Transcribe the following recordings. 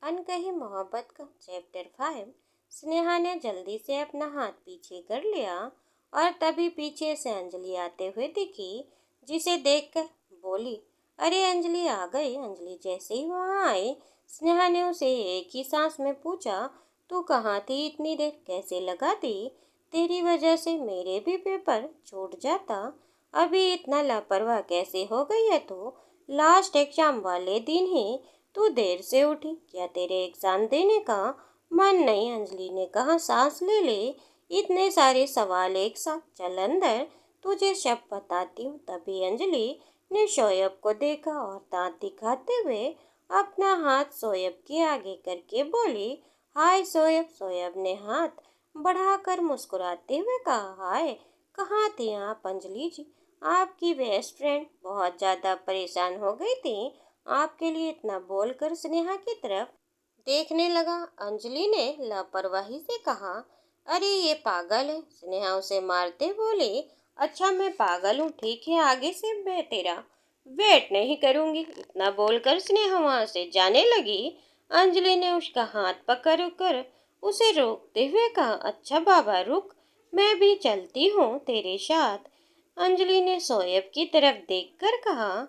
अनकही मोहब्बत का चैप्टर 5। स्नेहा ने जल्दी से अपना हाथ पीछे कर लिया और तभी पीछे से अंजलि आते हुए दिखी, जिसे देखकर बोली, अरे अंजलि आ गई। अंजलि जैसे ही वहां आई, स्नेहा ने उसे एक ही सांस में पूछा, तू कहाँ थी इतनी देर, कैसे लगा दी? तेरी वजह से मेरे भी पेपर छूट जाता। अभी इतना लापरवाह कैसे हो गई है तू? लास्ट एग्जाम वाले दिन ही तू देर से उठी, क्या तेरे एग्जाम देने का मन नहीं? अंजलि ने कहा, सांस ले ले, इतने सारे सवाल एक साथ, चल अंदर, तुझे सब बताती हूँ। तभी अंजलि ने शोएब को देखा और दांत दिखाते हुए अपना हाथ शोएब के आगे करके बोली, हाय शोएब। शोएब ने हाथ बढ़ाकर मुस्कुराते हुए कहा, हाय, कहाँ थी आप अंजलि जी? आपकी बेस्ट फ्रेंड बहुत ज़्यादा परेशान हो गई थी आपके लिए। इतना बोलकर स्नेहा की तरफ देखने लगा। अंजलि ने लापरवाही से कहा, अरे ये पागल है। स्नेहा उसे मारते बोली, अच्छा मैं पागल हूँ, ठीक है, आगे से मैं तेरा वेट नहीं करूंगी। इतना बोलकर स्नेहा वहां से जाने लगी। अंजलि ने उसका हाथ पकड़ कर उसे रोकते हुए कहा, अच्छा बाबा रुक, मैं भी चलती हूँ तेरे साथ। अंजलि ने शोएब की तरफ देखकर कहा,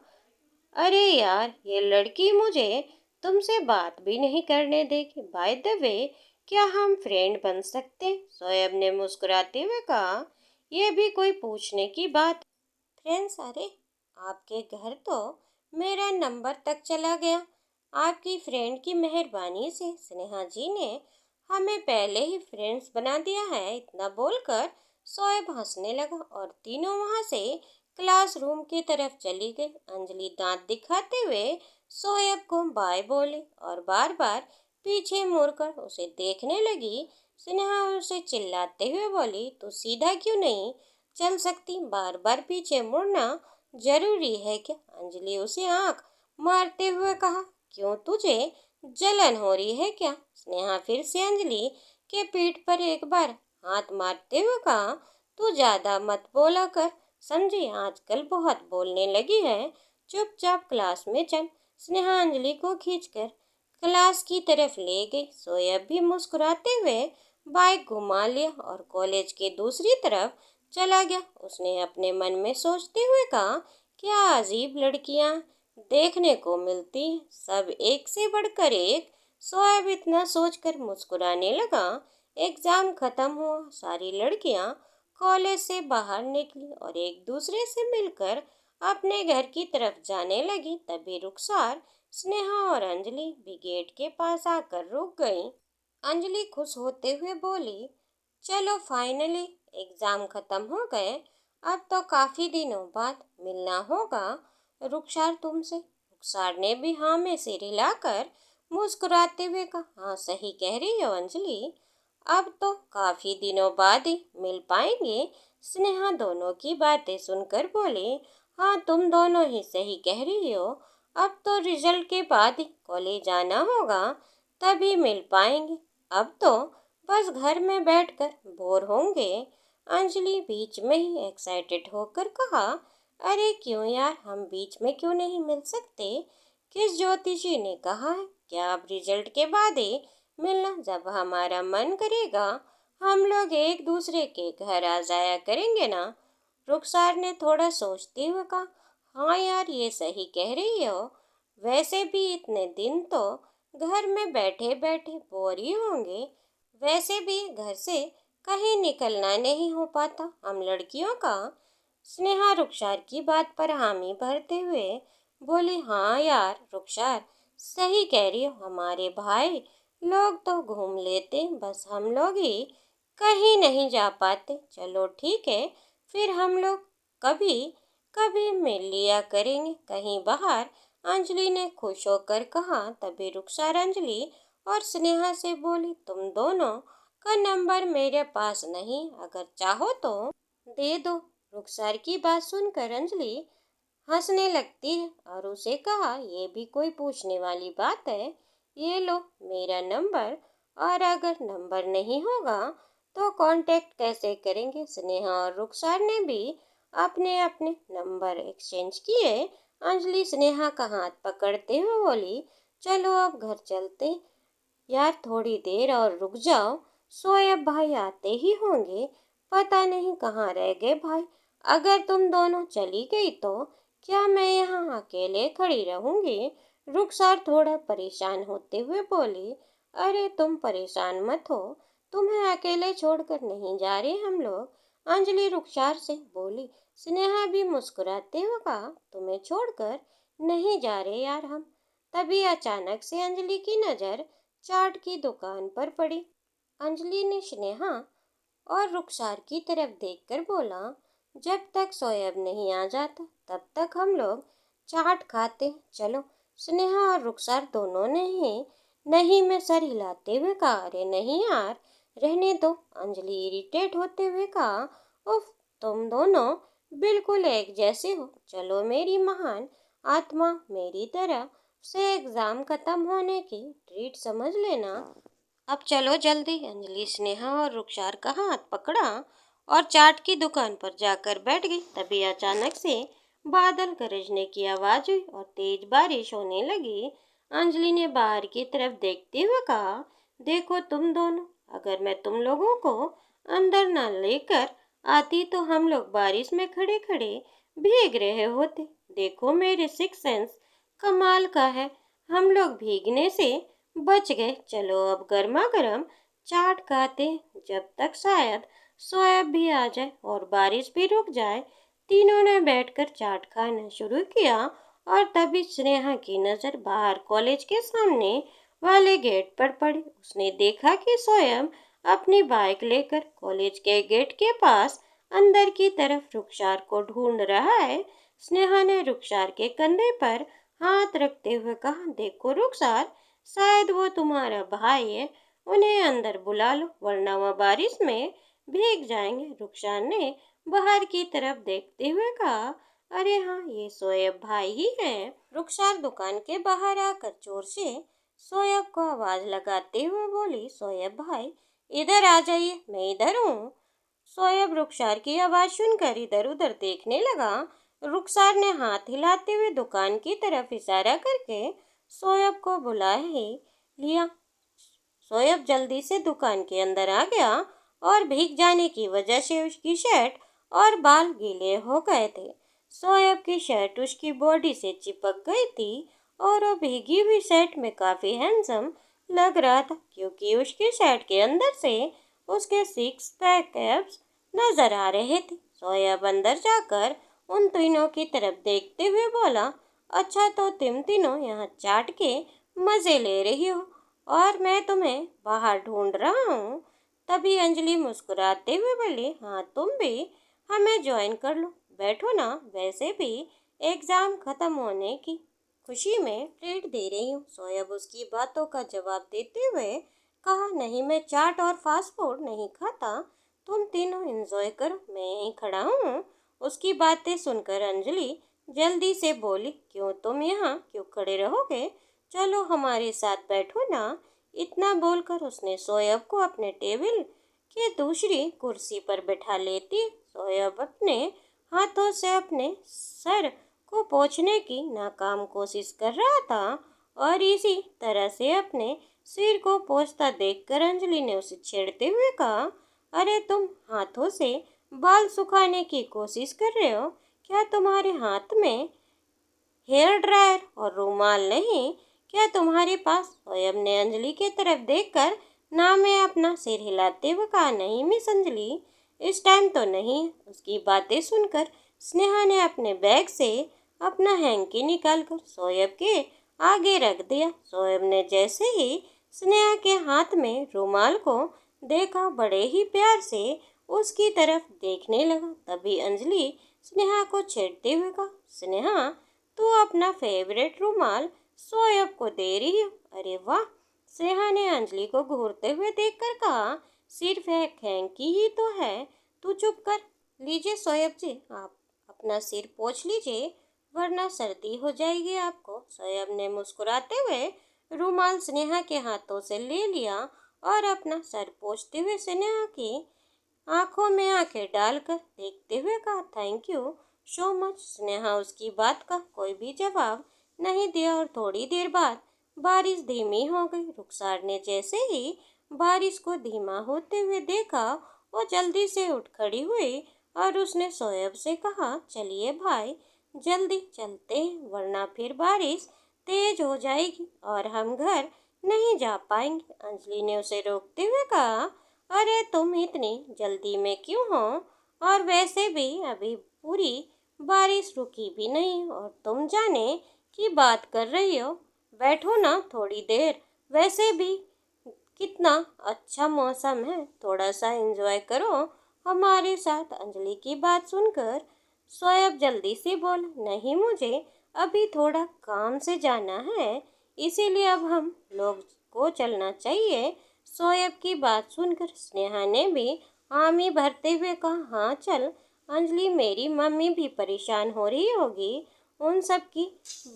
अरे यार, ये लड़की मुझे तुमसे बात भी नहीं करने देगी। बाय द वे, क्या हम फ्रेंड बन सकते? शोएब ने मुस्कुराते हुए कहा, यह भी कोई पूछने की बात? फ्रेंड्स, अरे आपके घर तो मेरा नंबर तक चला गया। आपकी फ्रेंड की मेहरबानी से स्नेहा जी ने हमें पहले ही फ्रेंड्स बना दिया है। इतना बोलकर शोएब हंसने लगा और तीनों वहां से क्लासरूम की तरफ चली गई। अंजलि दांत दिखाते हुए शोएब को बाय बोले और बार बार पीछे मुड़कर उसे देखने लगी। स्नेहा उसे चिल्लाते हुए बोली, तू सीधा क्यों नहीं चल सकती? बार बार पीछे मुड़ना जरूरी है क्या? अंजलि उसे आंख मारते हुए कहा, क्यों, तुझे जलन हो रही है क्या? स्नेहा फिर से अंजलि के पीठ पर एक बार हाथ मारते हुए कहा, तू ज्यादा मत बोला कर, समझी, आजकल बहुत बोलने लगी है। चुपचाप क्लास में चल। स्नेहा अंजलि को खींचकर क्लास की तरफ ले गई। शोएब भी मुस्कुराते हुए बाइक घुमा लिया और कॉलेज के दूसरी तरफ चला गया। उसने अपने मन में सोचते हुए कहा, क्या अजीब लड़कियां देखने को मिलती हैं, सब एक से बढ़कर एक। शोएब इतना सोचकर मुस्कुराने लगा। एग्जाम खत्म हुआ, सारी लड़कियां कॉलेज से बाहर निकली और एक दूसरे से मिलकर अपने घर की तरफ जाने लगी। तभी रुखसार, स्नेहा और अंजलि भी गेट के पास आकर रुक गईं। अंजलि खुश होते हुए बोली, चलो फाइनली एग्जाम खत्म हो गए, अब तो काफी दिनों बाद मिलना होगा रुखसार तुमसे। रुखसार ने भी हाँ में सिर हिलाकर मुस्कुराते हुए कहा, हाँ सही कह रही हो अंजलि, अब तो काफी दिनों बाद ही मिल पाएंगे। स्नेहा दोनों की बातें सुनकर बोली, हाँ तुम दोनों ही सही कह रही हो, अब तो रिजल्ट के बाद ही कॉलेज आना होगा, तभी मिल पाएंगे। अब तो बस घर में बैठकर बोर होंगे। अंजलि बीच में ही एक्साइटेड होकर कहा, अरे क्यों यार, हम बीच में क्यों नहीं मिल सकते? किस ज्योतिषी ने कहा है? क्या अब रिजल्ट के बाद ही मिलना? जब हमारा मन करेगा हम लोग एक दूसरे के घर आ जाया करेंगे ना? रुखसार ने थोड़ा सोचते हुए कहा, हाँ यार, ये सही कह रही हो। वैसे भी इतने दिन तो घर में बैठे बैठे बोर ही होंगे। वैसे भी घर से कहीं निकलना नहीं हो पाता हम लड़कियों का। स्नेहा रुखसार की बात पर हामी भरते हुए बोली, हाँ यार रुखसार, सही कह रही हो, हमारे भाई लोग तो घूम लेते, बस हम लोग ही कहीं नहीं जा पाते। चलो ठीक है, फिर हम लोग कभी कभी मिल लिया करेंगे कहीं बाहर। अंजलि ने खुश होकर कहा। तभी रुखसार अंजलि और स्नेहा से बोली, तुम दोनों का नंबर मेरे पास नहीं, अगर चाहो तो दे दो। रुखसार की बात सुनकर अंजलि हंसने लगती है और उसे कहा, ये भी कोई पूछने वाली बात है, ये लो मेरा नंबर, और अगर नंबर नहीं होगा तो कांटेक्ट कैसे करेंगे? स्नेहा और रुखसार ने भी अपने अपने नंबर एक्सचेंज किए। अंजलि स्नेहा का हाथ पकड़ते हुए बोली, चलो अब घर चलते, यार थोड़ी देर और रुक जाओ, शोएब भाई आते ही होंगे। पता नहीं कहाँ रह गए भाई। अगर तुम दोनों चली गई तो क्या मैं यहाँ अकेले खड़ी रहूंगी? रुखसार थोड़ा परेशान होते हुए बोली। अरे तुम परेशान मत हो, तुम्हें अकेले छोड़कर नहीं जा रहे हम लोग, अंजलि रुखसार से बोली। स्नेहा भी मुस्कुराते हुए कहा, तुम्हें छोड़कर नहीं जा रहे यार हम। तभी अचानक से अंजलि की नजर चाट की दुकान पर पड़ी। अंजलि ने स्नेहा और रुखसार की तरफ देखकर बोला, जब तक शोएब नहीं आ जाता तब तक हम लोग चाट खाते, चलो। स्नेहा और रुखसार दोनों ने ही नहीं में सर हिलाते हुए कहा, अरे नहीं यार, रहने दो। अंजलि इरिटेट होते हुए कहा, उफ, तुम दोनों बिल्कुल एक जैसे हो। चलो मेरी महान आत्मा, मेरी तरफ से एग्जाम खत्म होने की ट्रीट समझ लेना। अब चलो जल्दी। अंजलि स्नेहा और रुखसार का हाथ पकड़ा और चाट की दुकान पर जाकर बैठ गई। तभी अचानक से बादल गरजने की आवाज हुई और तेज बारिश होने लगी। अंजलि ने बाहर की तरफ देखते हुए कहा, देखो तुम दोनों, अगर मैं तुम लोगों को अंदर न लेकर आती तो हम लोग बारिश में खड़े खड़े भीग रहे होते। देखो मेरे सिक्स सेंस कमाल का है, हम लोग भीगने से बच गए। चलो अब गर्मा गर्म चाट खाते, जब तक शायद शोएब भी आ जाए और बारिश भी रुक जाए। तीनों ने बैठकर चाट खाना शुरू किया और तभी स्नेहा की नजर बाहर कॉलेज के सामने वाले गेट पर पड़ी। उसने देखा कि शोएब अपनी बाइक लेकर कॉलेज के गेट के पास अंदर की तरफ रुखसार को ढूंढ रहा है। स्नेहा ने रुखसार के कंधे पर हाथ रखते हुए कहा, देखो रुखसार, शायद वो तुम्हारा भाई है, उन्हें अंदर बुला लो वरना वह बारिश में भीग जाएंगे। रुखसार ने बाहर की तरफ देखते हुए कहा, अरे हाँ, ये शोएब भाई ही है। रुखसार दुकान के बाहर आकर जोर से शोएब को आवाज लगाते हुए बोली, शोएब भाई इधर आ जाइए, मैं इधर हूँ। शोएब रुखसार की आवाज सुनकर इधर उधर देखने लगा। रुखसार ने हाथ हिलाते हुए दुकान की तरफ इशारा करके शोएब को बुला ही लिया। शोएब जल्दी से दुकान के अंदर आ गया और भीग जाने की वजह से उसकी शर्ट और बाल गीले हो गए थे। शोएब की शर्ट उसकी बॉडी से चिपक गई थी और वो भीगी हुई शर्ट में काफी हैंडसम लग रहा था, क्योंकि उसकी शर्ट के अंदर से उसके सिक्स पैक एब्स नजर आ रहे थे। शोएब अंदर जाकर उन तीनों की तरफ देखते हुए बोला, अच्छा तो तुम तीनों यहाँ चाट के मजे ले रही हो और मैं तुम्हें बाहर ढूंढ रहा हूँ। तभी अंजलि मुस्कुराते हुए बोली, हाँ तुम भी हमें ज्वाइन कर लो, बैठो ना, वैसे भी एग्जाम खत्म होने की खुशी में ट्रीट दे रही हूँ। शोएब उसकी बातों का जवाब देते हुए कहा, नहीं मैं चाट और फास्ट फूड नहीं खाता, तुम तीनों एंजॉय करो, मैं यहीं खड़ा हूँ। उसकी बातें सुनकर अंजलि जल्दी से बोली, क्यों तुम यहाँ क्यों खड़े रहोगे, चलो हमारे साथ बैठो ना। इतना बोलकर उसने शोएब को अपने टेबल के दूसरी कुर्सी पर बैठा लेती। शोएब अपने हाथों से अपने सर को पोंछने की नाकाम कोशिश कर रहा था और इसी तरह से अपने सिर को पोंछता देखकर अंजलि ने उसे छेड़ते हुए कहा, अरे तुम हाथों से बाल सुखाने की कोशिश कर रहे हो, क्या तुम्हारे हाथ में हेयर ड्रायर और रूमाल नहीं, क्या तुम्हारे पास? शोएब ने अंजलि की तरफ देखकर ना में अपना सिर हिलाते हुए कहा, नहीं मिस अंजलि, इस टाइम तो नहीं। उसकी बातें सुनकर स्नेहा ने अपने बैग से अपना हैंकी निकालकर शोएब के आगे रख दिया। शोएब ने जैसे ही स्नेहा के हाथ में रूमाल को देखा, बड़े ही प्यार से उसकी तरफ देखने लगा। तभी अंजलि स्नेहा को छेड़ते हुए कहा, स्नेहा तू अपना फेवरेट रूमाल शोएब को दे रही हो, अरे वाह। स्नेहा ने अंजलि को घूरते हुए देखकर कहा, सिर्फ एक हैंकी ही तो है, तू चुप कर। लीजिए शोएब जी, आप अपना सिर पोंछ लीजिए वरना सर्दी हो जाएगी आपको। शोएब ने मुस्कुराते हुए रूमाल स्नेहा के हाथों से ले लिया और अपना सर पोंछते हुए स्नेहा की आंखों में आंखें डालकर देखते हुए कहा, thank you so much. Sneha उसकी बात का कोई भी जवाब नहीं दिया और थोड़ी देर बाद बारिश धीमी हो गई। रुखसार ने जैसे ही बारिश को धीमा होते हुए देखा, वो जल्दी से उठ खड़ी हुई और उसने शोएब से कहा, चलिए भाई, जल्दी चलते हैं, वरना फिर बारिश तेज हो जाएगी और हम घर नहीं जा पाएंगे। अंजलि ने उसे रोकते हुए कहा, अरे तुम इतनी जल्दी में क्यों हो? और वैसे भी अभी पूरी बारिश रुकी भी नहीं और तुम जाने की बात कर रही हो। बैठो ना थोड़ी देर, वैसे भी कितना अच्छा मौसम है, थोड़ा सा एंजॉय करो हमारे साथ। अंजलि की बात सुनकर शोएब जल्दी से बोला, नहीं, मुझे अभी थोड़ा काम से जाना है, इसीलिए अब हम लोग को चलना चाहिए। शोएब की बात सुनकर स्नेहा ने भी हामी भरते हुए कहा, हाँ चल। अंजलि, मेरी मम्मी भी परेशान हो रही होगी। उन सब की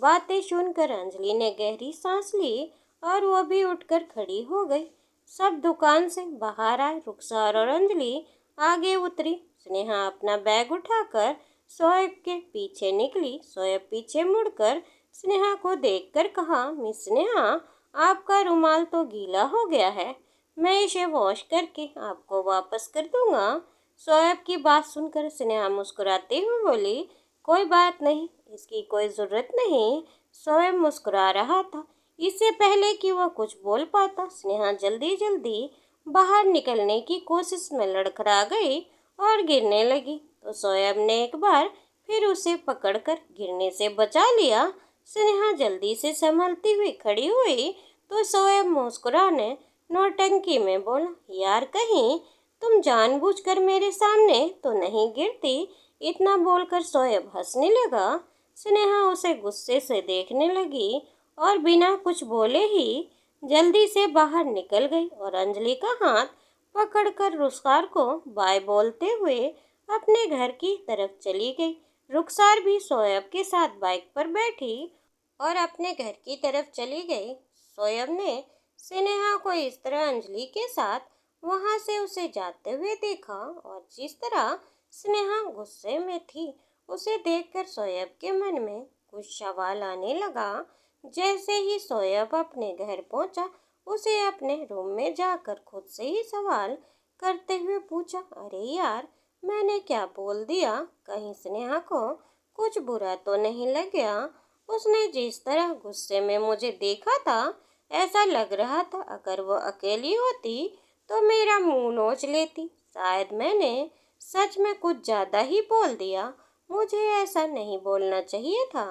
बातें सुनकर अंजलि ने गहरी सांस ली और वो भी उठकर खड़ी हो गई। सब दुकान से बाहर आए। रुखसार और अंजलि आगे उतरी। स्नेहा अपना बैग उठाकर शोएब के पीछे निकली। शोएब पीछे मुड़कर स्नेहा को देखकर कहा, मिस स्नेहा, आपका रुमाल तो गीला हो गया है, मैं इसे वॉश करके आपको वापस कर दूंगा। शोएब की बात सुनकर स्नेहा मुस्कुराते हुए बोली, कोई बात नहीं, इसकी कोई ज़रूरत नहीं। शोएब मुस्कुरा रहा था। इससे पहले कि वह कुछ बोल पाता, स्नेहा जल्दी जल्दी बाहर निकलने की कोशिश में लड़खड़ा गई और गिरने लगी। तो शोएब ने एक बार फिर उसे पकड़कर गिरने से बचा लिया। स्नेहा जल्दी से संभलती हुई खड़ी हुई तो शोएब मुस्कुराने नौटंकी में बोला, यार कहीं तुम जानबूझकर मेरे सामने तो नहीं गिरती? इतना बोलकर शोएब हंसने लगा। स्नेहा उसे गुस्से से देखने लगी और बिना कुछ बोले ही जल्दी से बाहर निकल गई और अंजलि का हाथ पकड़कर रुखसार को बाय बोलते हुए अपने घर की तरफ चली गई। रुखसार भी शोएब के साथ बाइक पर बैठी और अपने घर की तरफ चली गई। शोएब ने स्नेहा को इस तरह अंजलि के साथ वहां से उसे जाते हुए देखा और जिस तरह स्नेहा गुस्से में थी, उसे देखकर शोएब के मन में कुछ सवाल आने लगा। जैसे ही शोएब अपने घर पहुंचा, उसे अपने रूम में जाकर खुद से ही सवाल करते हुए पूछा, अरे यार, मैंने क्या बोल दिया? कहीं स्नेहा को कुछ बुरा तो नहीं लग गया? उसने जिस तरह गुस्से में मुझे देखा था, ऐसा लग रहा था अगर वो अकेली होती तो मेरा मुंह नोच लेती। शायद मैंने सच में कुछ ज्यादा ही बोल दिया, मुझे ऐसा नहीं बोलना चाहिए था।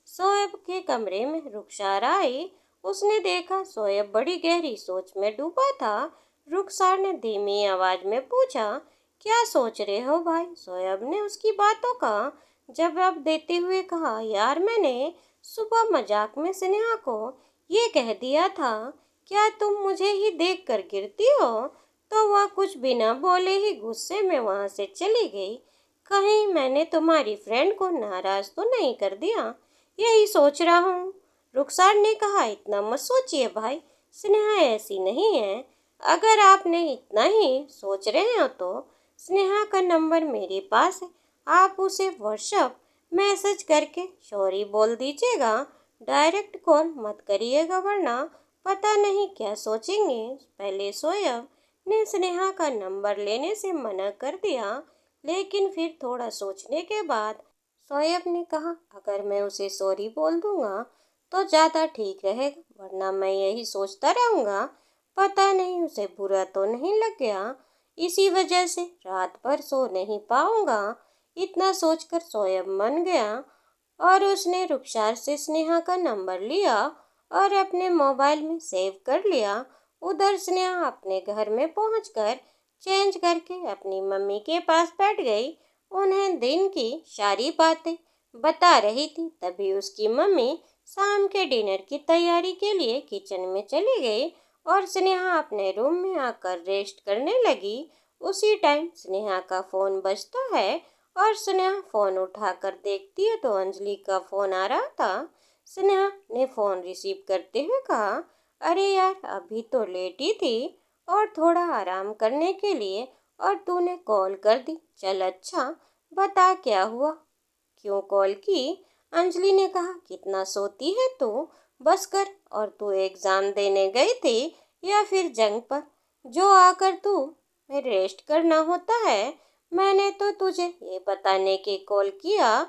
शोएब के कमरे में रुखसार आई। उसने देखा शोएब बड़ी गहरी सोच में डूबा था। रुखसार ने धीमी आवाज में पूछा, क्या सोच रहे हो भाई? शोएब ने उसकी बातों का जवाब देते हुए कहा, यार मैंने सुबह मजाक में स्नेहा को ये कह दिया था, क्या तुम मुझे ही देखकर गिरती हो? तो वह कुछ बिना बोले ही गुस्से में वहां से चली गई। कहीं मैंने तुम्हारी फ्रेंड को नाराज तो नहीं कर दिया, यही सोच रहा हूँ। रुखसार ने कहा, इतना मत सोचिए भाई, स्नेहा ऐसी नहीं है। अगर आपने इतना ही सोच रहे हो तो स्नेहा का नंबर मेरे पास है, आप उसे व्हाट्सएप मैसेज करके सॉरी बोल दीजिएगा। डायरेक्ट कॉल मत करिएगा, वरना पता नहीं क्या सोचेंगे। पहले शोएब ने स्नेहा का नंबर लेने से मना कर दिया, लेकिन फिर थोड़ा सोचने के बाद शोएब ने कहा, अगर मैं उसे सॉरी बोल दूंगा तो ज़्यादा ठीक रहेगा, वरना मैं यही सोचता रहूँगा पता नहीं उसे बुरा तो नहीं लग गया, इसी वजह से रात भर सो नहीं पाऊंगा। इतना सोचकर शोएब मान गया और उसने रुखसार से स्नेहा का नंबर लिया और अपने मोबाइल में सेव कर लिया। उधर स्नेहा अपने घर में पहुंचकर चेंज करके अपनी मम्मी के पास बैठ गई। उन्हें दिन की सारी बातें बता रही थी। तभी उसकी मम्मी शाम के डिनर की तैयारी के लिए किचन में चली गई और स्नेहा अपने रूम में आकर रेस्ट करने लगी। उसी टाइम स्नेहा का फोन बजता है और स्नेहा फोन उठाकर देखती है तो अंजलि का फोन आ रहा था। स्नेहा ने फोन रिसीव करते हुए कहा, अरे यार, अभी तो लेट ही थी और थोड़ा आराम करने के लिए, और तूने कॉल कर दी। चल अच्छा, बता क्या हुआ, क्यों कॉल की? अंजलि ने कहा, कितना सोती है तू? बस कर, और तू एग्ज़ाम देने गई थी या फिर जंग पर जो आकर तू में रेस्ट करना होता है। मैंने तो तुझे ये बताने के कॉल किया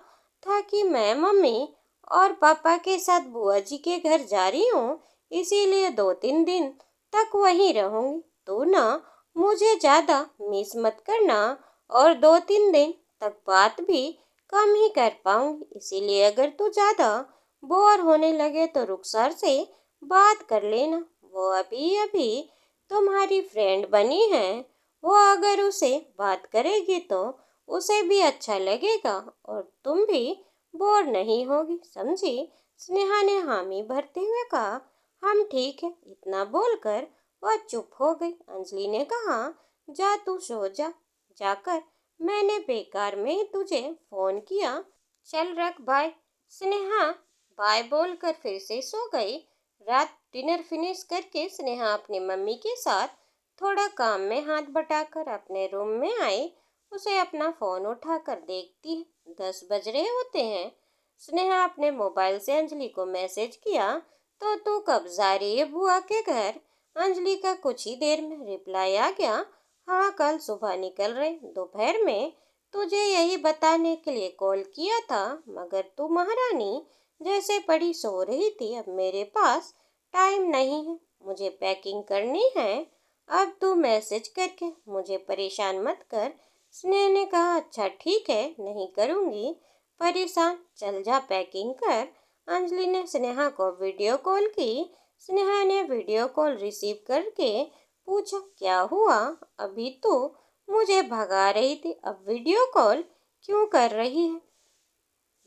था कि मैं मम्मी और पापा के साथ बुआ जी के घर जा रही हूँ, इसीलिए 2-3 दिन तक वहीं रहूँगी। तू ना मुझे ज़्यादा मिस मत करना, और 2-3 दिन तक बात भी कम ही कर पाऊंगी, इसीलिए अगर तू ज़्यादा बोर होने लगे तो रुखसार से बात कर लेना। वो अभी अभी तुम्हारी फ्रेंड बनी है, वो अगर उसे बात करेगी तो उसे भी अच्छा लगेगा और तुम भी बोर नहीं होगी, समझी? स्नेहा ने हामी भरते हुए कहा, हम ठीक है। इतना बोलकर वह चुप हो गई। अंजलि ने कहा, जा तू सो जा, जाकर मैंने बेकार में ही तुझे फोन किया, चल रख, बाय। स्नेहा बाय बोलकर फिर से सो गई। रात डिनर फिनिश करके स्नेहा अपनी मम्मी के साथ थोड़ा काम में हाथ बटाकर अपने रूम में आई। उसे अपना फोन उठाकर देखती है 10 बज रहे होते हैं। स्नेहा अपने मोबाइल से अंजलि को मैसेज किया, तो तू कब जा रही है बुआ के घर? अंजलि का कुछ ही देर में रिप्लाई आ गया, हाँ कल सुबह निकल रहे, दोपहर में। तुझे यही बताने के लिए कॉल किया था, मगर तू महारानी जैसे पड़ी सो रही थी। अब मेरे पास टाइम नहीं है, मुझे पैकिंग करनी है। अब तू मैसेज करके मुझे परेशान मत कर। स्नेह ने कहा, अच्छा ठीक है, नहीं करूँगी परेशान, चल जा पैकिंग कर। अंजलि ने स्नेहा को वीडियो कॉल की। स्नेहा ने वीडियो कॉल रिसीव करके पूछा, क्या हुआ? अभी तो मुझे भगा रही थी, अब वीडियो कॉल क्यों कर रही है?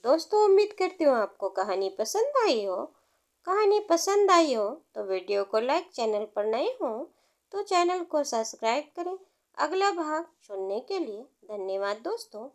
दोस्तों, उम्मीद करती हूँ आपको कहानी पसंद आई हो। कहानी पसंद आई हो तो वीडियो को लाइक, चैनल पर नए हो तो चैनल को सब्सक्राइब करें। अगला भाग सुनने के लिए धन्यवाद दोस्तों।